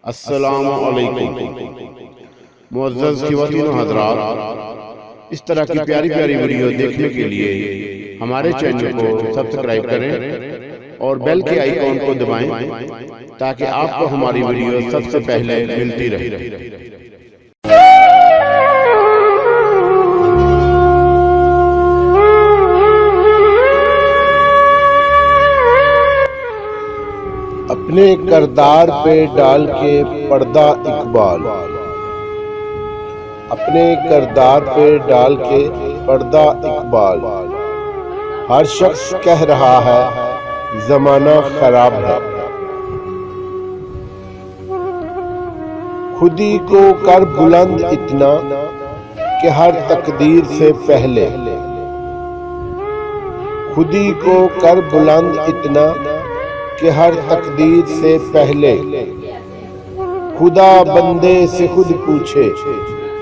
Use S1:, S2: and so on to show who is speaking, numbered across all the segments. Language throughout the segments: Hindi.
S1: अस्सलामु अलैकुम। मुअज़्ज़ज़ ख़वातीन व हज़रात, इस तरह की प्यारी प्यारी वीडियो देखने के लिए हमारे चैनल को सब्सक्राइब करें और बेल के आइकॉन को दबाएं ताकि आपको हमारी वीडियो सबसे पहले मिलती रहे।
S2: अपने करदार पे डाल के पर्दा इकबाल, अपने करदार पे डाल के पर्दा इकबाल। हर शख्स कह रहा है जमाना खराब है। खुदी को कर बुलंद इतना कि हर तकदीर से पहले, खुदी को कर बुलंद इतना कि हर तकदीर से पहले। खुदा बंदे से खुद पूछे,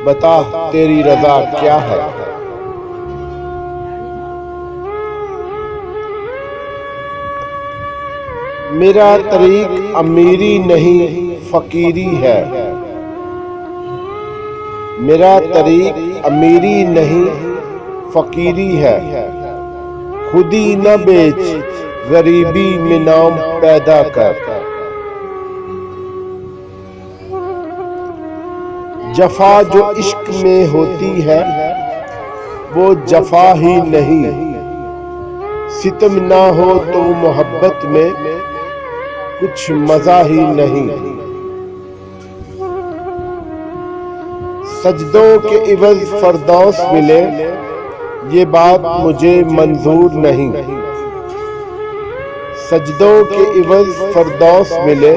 S2: बता तेरी रजा क्या है। मेरा तरीक अमीरी नहीं फकीरी है। मेरा तरीक अमीरी नहीं फकीरी है। खुदी न बेच गरीबी में नाम पैदा कर। जफा जो इश्क में होती है वो जफा ही नहीं। सितम ना हो तो मोहब्बत में कुछ मजा ही नहीं। सजदों के इवज फरदौस मिले ये बात मुझे मंजूर नहीं। सजदों के इवज फरदौस मिले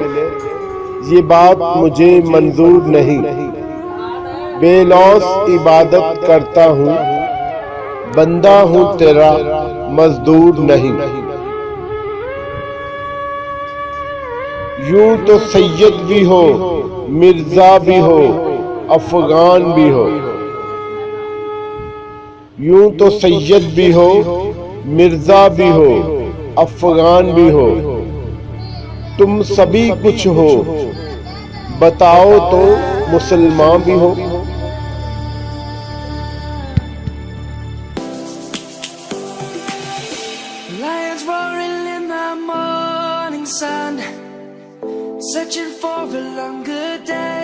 S2: ये बात मुझे मंजूर नहीं। बेलौस इबादत करता हूँ, बंदा हूँ तेरा मजदूर नहीं। यूं तो सैयद भी हो, मिर्जा भी हो, अफगान भी हो। यूं तो सैयद भी हो, मिर्जा भी हो, अफगान भी हो। तुम सभी कुछ हो, बताओ तो मुसलमान भी हो।
S3: Lions roaring in the morning sun, searching for a longer day.